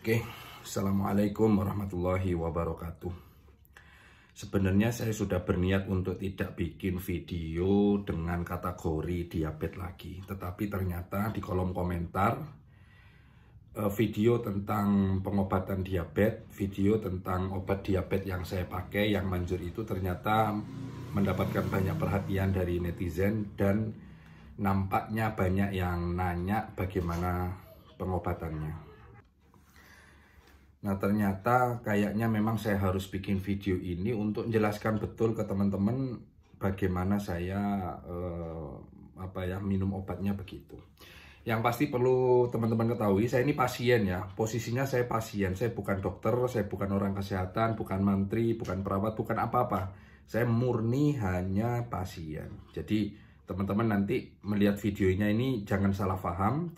Oke, Assalamualaikum warahmatullahi wabarakatuh. Sebenarnya saya sudah berniat untuk tidak bikin video dengan kategori diabetes lagi. Tetapi ternyata di kolom komentar, video tentang pengobatan diabetes, video tentang obat diabetes yang saya pakai, yang manjur itu ternyata mendapatkan banyak perhatian dari netizen. Dan nampaknya banyak yang nanya bagaimana pengobatannya. Nah, ternyata kayaknya memang saya harus bikin video ini untuk menjelaskan betul ke teman-teman bagaimana saya minum obatnya begitu. Yang pasti perlu teman-teman ketahui, saya ini pasien ya. Posisinya saya pasien, saya bukan dokter, saya bukan orang kesehatan, bukan menteri, bukan perawat, bukan apa-apa. Saya murni hanya pasien. Jadi teman-teman nanti melihat videonya ini jangan salah paham,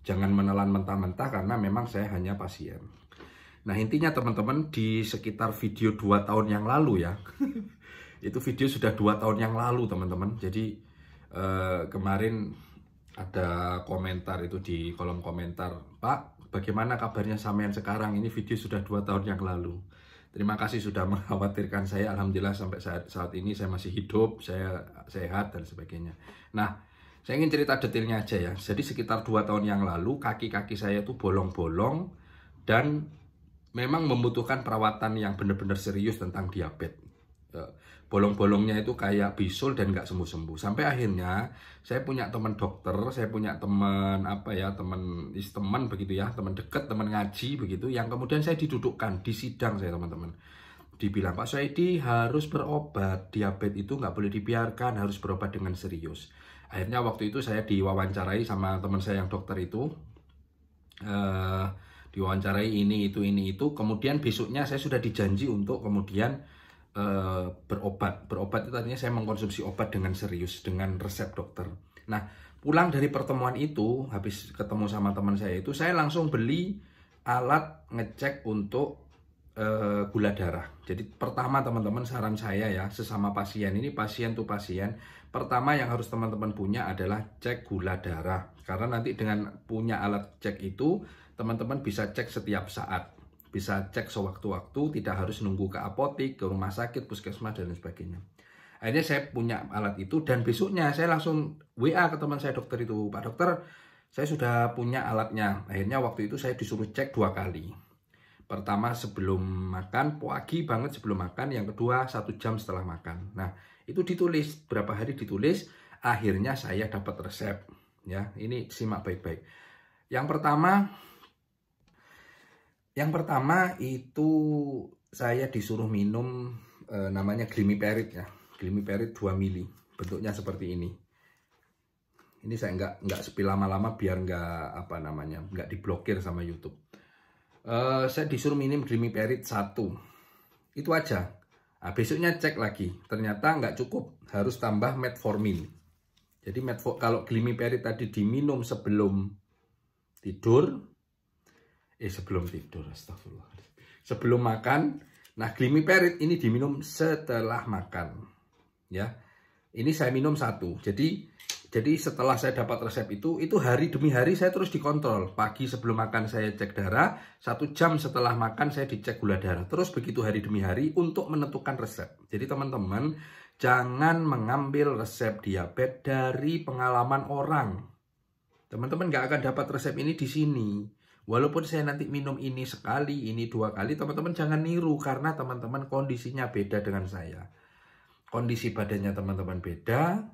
jangan menelan mentah-mentah karena memang saya hanya pasien. Nah, intinya teman-teman, di sekitar video 2 tahun yang lalu ya, itu video sudah 2 tahun yang lalu teman-teman. Jadi kemarin ada komentar itu di kolom komentar, "Pak, bagaimana kabarnya sampean sekarang? Ini video sudah 2 tahun yang lalu." Terima kasih sudah mengkhawatirkan saya. Alhamdulillah sampai saat ini saya masih hidup, saya sehat dan sebagainya. Nah, saya ingin cerita detailnya aja ya. Jadi sekitar 2 tahun yang lalu kaki-kaki saya itu bolong-bolong dan memang membutuhkan perawatan yang benar-benar serius tentang diabetes. Bolong-bolongnya itu kayak bisul dan nggak sembuh-sembuh. Sampai akhirnya saya punya teman dokter, saya punya teman teman begitu ya, teman dekat, teman ngaji begitu, yang kemudian saya didudukkan di sidang saya teman-teman. Dibilang, "Pak Swaidi harus berobat, diabetes itu nggak boleh dibiarkan, harus berobat dengan serius." Akhirnya waktu itu saya diwawancarai sama teman saya yang dokter itu, diwawancarai ini itu. Kemudian besoknya saya sudah dijanji untuk kemudian berobat. Berobat itu artinya saya mengkonsumsi obat dengan serius, dengan resep dokter. Nah, pulang dari pertemuan itu, habis ketemu sama teman saya itu, saya langsung beli alat ngecek untuk gula darah. Jadi pertama teman-teman, saran saya ya, sesama pasien ini, pasien tuh pasien, pertama yang harus teman-teman punya adalah cek gula darah. Karena nanti dengan punya alat cek itu, teman-teman bisa cek setiap saat, bisa cek sewaktu-waktu, tidak harus nunggu ke apotek, ke rumah sakit, puskesmas dan sebagainya. Akhirnya saya punya alat itu, dan besoknya saya langsung WA ke teman saya dokter itu, "Pak dokter, saya sudah punya alatnya." Akhirnya waktu itu saya disuruh cek 2 kali. Pertama sebelum makan, pagi banget sebelum makan. Yang kedua 1 jam setelah makan. Nah, itu ditulis, berapa hari ditulis. Akhirnya saya dapat resep. Ya, ini simak baik-baik. Yang pertama itu saya disuruh minum namanya Glimiperit ya. Glimiperit 2 mili. Bentuknya seperti ini. Ini saya nggak spill lama-lama biar nggak diblokir sama YouTube. Saya disuruh minum Glimiperit 1, itu aja. Nah, besoknya cek lagi, ternyata nggak cukup, harus tambah metformin. Jadi kalau Glimiperit tadi diminum sebelum tidur, astagfirullah, sebelum makan. Nah, Glimiperit ini diminum setelah makan, ya. Ini saya minum 1, jadi setelah saya dapat resep itu hari demi hari saya terus dikontrol. Pagi sebelum makan saya cek darah, 1 jam setelah makan saya dicek gula darah. Terus begitu hari demi hari untuk menentukan resep. Jadi teman-teman, jangan mengambil resep diabetes dari pengalaman orang. Teman-teman nggak akan dapat resep ini di sini. Walaupun saya nanti minum ini sekali, ini 2 kali, teman-teman jangan niru karena teman-teman kondisinya beda dengan saya. Kondisi badannya teman-teman beda,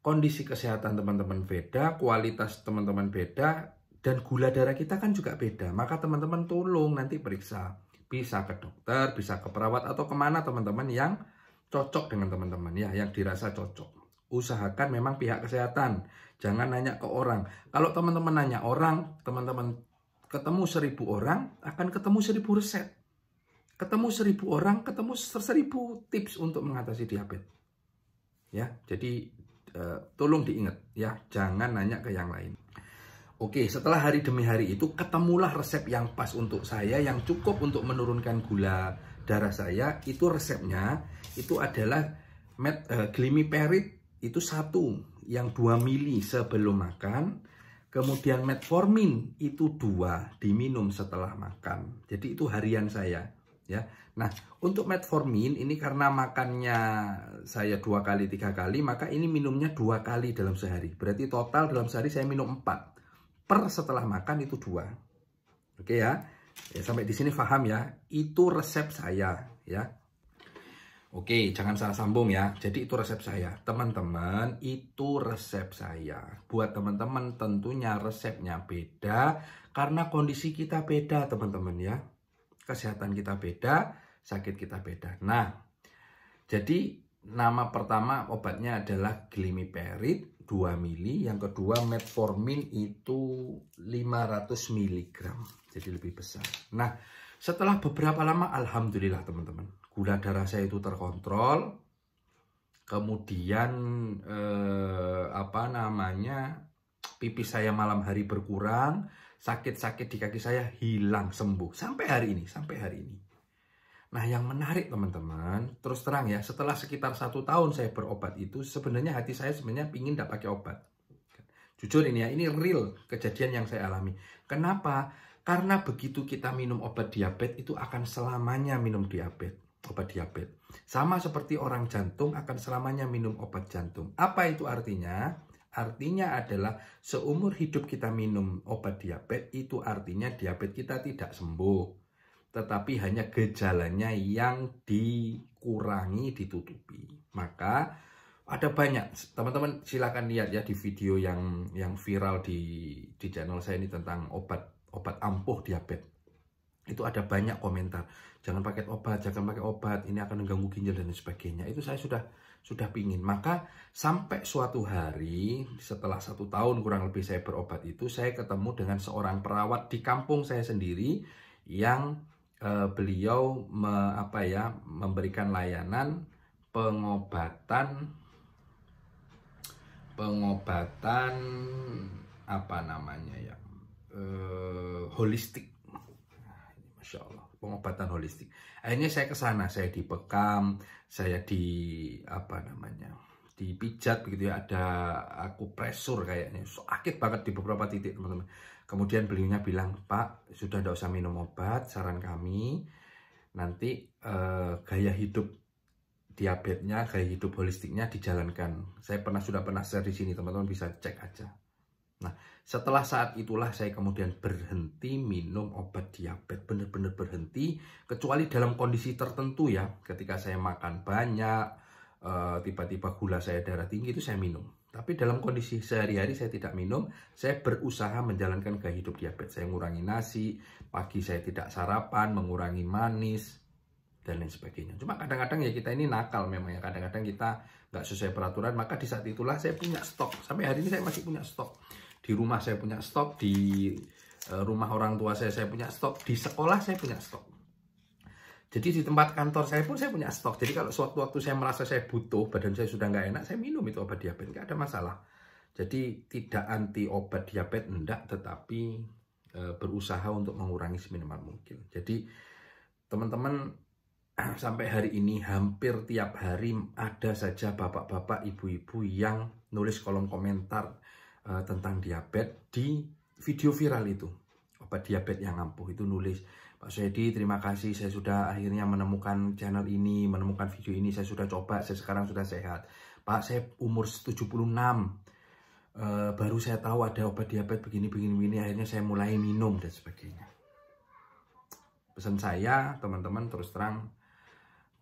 kondisi kesehatan teman-teman beda, kualitas teman-teman beda, dan gula darah kita kan juga beda. Maka teman-teman tolong nanti periksa. Bisa ke dokter, bisa ke perawat, atau kemana teman-teman yang cocok dengan teman-teman ya, yang dirasa cocok. Usahakan memang pihak kesehatan. Jangan nanya ke orang. Kalau teman-teman nanya orang, teman-teman ketemu 1000 orang, akan ketemu 1000 resep. Ketemu 1000 orang, ketemu 1000 tips untuk mengatasi diabetes. Ya, jadi tolong diingat ya, jangan nanya ke yang lain. Oke, setelah hari demi hari itu ketemulah resep yang pas untuk saya, yang cukup untuk menurunkan gula darah saya. Itu resepnya itu adalah Glimiperit itu 1 yang 2 mili sebelum makan. Kemudian metformin itu 2 diminum setelah makan. Jadi itu harian saya ya. Nah, untuk metformin ini karena makannya saya 2 kali 3 kali, maka ini minumnya 2 kali dalam sehari. Berarti total dalam sehari saya minum 4. Per setelah makan itu 2. Oke ya. Ya, sampai di sini paham ya. Itu resep saya ya. Oke, jangan salah sambung ya. Jadi itu resep saya. Teman-teman, itu resep saya. Buat teman-teman tentunya resepnya beda karena kondisi kita beda, teman-teman ya. Kesehatan kita beda, sakit kita beda. Nah, jadi nama pertama obatnya adalah Glimepiride 2 mili, yang kedua metformin itu 500 mg. Jadi lebih besar. Nah, setelah beberapa lama alhamdulillah teman-teman, gula darah saya itu terkontrol. Kemudian pipis saya malam hari berkurang, sakit-sakit di kaki saya hilang, sembuh sampai hari ini. Nah, yang menarik teman-teman, terus terang ya, setelah sekitar 1 tahun saya berobat itu, sebenarnya hati saya sebenarnya pingin tidak pakai obat. Jujur ini ya, ini real kejadian yang saya alami. Kenapa? Karena begitu kita minum obat diabetes itu akan selamanya minum obat diabetes. Sama seperti orang jantung akan selamanya minum obat jantung. Apa itu artinya? Artinya adalah seumur hidup kita minum obat diabetes, itu artinya diabetes kita tidak sembuh. Tetapi hanya gejalanya yang dikurangi, ditutupi. Maka ada banyak, teman-teman silakan lihat ya di video yang viral di channel saya ini tentang obat ampuh diabetes. Itu ada banyak komentar, jangan pakai obat, ini akan mengganggu ginjal dan sebagainya. Itu saya sudah pingin. Maka sampai suatu hari setelah 1 tahun kurang lebih saya berobat itu, saya ketemu dengan seorang perawat di kampung saya sendiri yang beliau memberikan layanan pengobatan holistik. Masya Allah, pengobatan holistik. Akhirnya saya ke sana, saya dibekam, saya dipijat begitu ya, ada akupresur kayaknya, sakit banget di beberapa titik teman-teman. Kemudian beliaunya bilang, Pak, sudah tidak usah minum obat, saran kami nanti gaya hidup diabetesnya, gaya hidup holistiknya dijalankan. Saya sudah pernah share di sini, teman-teman bisa cek aja. Nah, setelah saat itulah saya kemudian berhenti minum obat diabetes, benar-benar berhenti, kecuali dalam kondisi tertentu ya, ketika saya makan banyak, tiba-tiba gula saya darah tinggi itu saya minum. Tapi dalam kondisi sehari-hari saya tidak minum, saya berusaha menjalankan gaya hidup diabetes. Saya mengurangi nasi, pagi saya tidak sarapan, mengurangi manis, dan lain sebagainya. Cuma kadang-kadang ya kita ini nakal memang ya, kadang-kadang kita nggak sesuai peraturan, maka di saat itulah saya punya stok. Sampai hari ini saya masih punya stok. Di rumah saya punya stok, di rumah orang tua saya punya stok, di sekolah saya punya stok. Jadi di tempat kantor saya pun saya punya stok. Jadi kalau sewaktu-waktu saya merasa saya butuh, badan saya sudah nggak enak, saya minum itu obat diabetes, nggak ada masalah. Jadi tidak anti obat diabetes, enggak, tetapi berusaha untuk mengurangi seminimal mungkin. Jadi teman-teman, sampai hari ini hampir tiap hari ada saja bapak-bapak, ibu-ibu yang nulis kolom komentar tentang diabetes di video viral itu. Obat diabetes yang ampuh itu nulis, Pak Soedi, terima kasih, saya sudah akhirnya menemukan channel ini, menemukan video ini, saya sudah coba, saya sekarang sudah sehat. Pak, saya umur 76, baru saya tahu ada obat diabetes begini, akhirnya saya mulai minum dan sebagainya. Pesan saya, teman-teman, terus terang,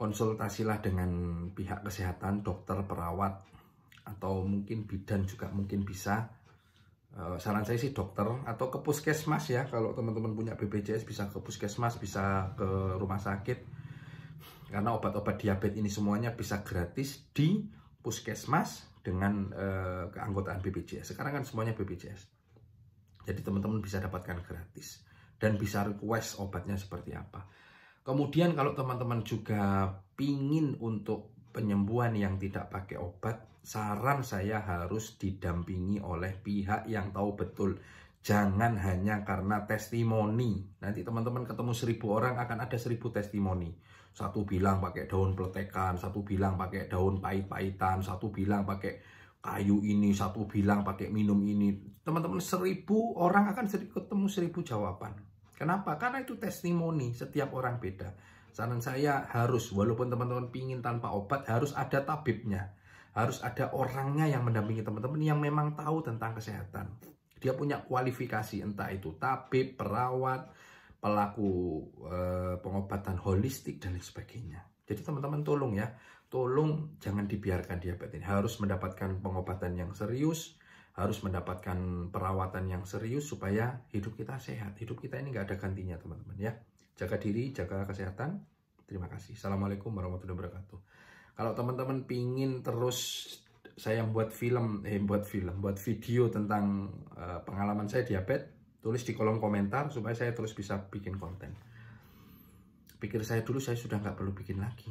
konsultasilah dengan pihak kesehatan, dokter, perawat, atau mungkin bidan juga mungkin bisa. Saran saya sih dokter atau ke puskesmas ya. Kalau teman-teman punya BPJS bisa ke puskesmas, bisa ke rumah sakit. Karena obat-obat diabetes ini semuanya bisa gratis di puskesmas dengan keanggotaan BPJS. Sekarang kan semuanya BPJS. Jadi teman-teman bisa dapatkan gratis dan bisa request obatnya seperti apa. Kemudian kalau teman-teman juga pingin untuk penyembuhan yang tidak pakai obat, saran saya harus didampingi oleh pihak yang tahu betul. Jangan hanya karena testimoni. Nanti teman-teman ketemu 1000 orang akan ada 1000 testimoni. Satu bilang pakai daun peletekan, satu bilang pakai daun pahit-pahitan, satu bilang pakai kayu ini, satu bilang pakai minum ini. Teman-teman 1000 orang akan ketemu 1000 jawaban. Kenapa? Karena itu testimoni, setiap orang beda. Saran saya harus, walaupun teman-teman pingin tanpa obat, harus ada tabibnya. Harus ada orangnya yang mendampingi teman-teman yang memang tahu tentang kesehatan. Dia punya kualifikasi, entah itu tabib, perawat, pelaku pengobatan holistik, dan lain sebagainya. Jadi teman-teman tolong ya, tolong jangan dibiarkan diabetes ini. Harus mendapatkan pengobatan yang serius, harus mendapatkan perawatan yang serius supaya hidup kita sehat. Hidup kita ini nggak ada gantinya teman-teman ya. Jaga diri, jaga kesehatan. Terima kasih. Assalamualaikum warahmatullahi wabarakatuh. Kalau teman-teman pingin terus saya buat video tentang pengalaman saya diabetes, tulis di kolom komentar supaya saya terus bisa bikin konten. Pikir saya dulu saya sudah nggak perlu bikin lagi.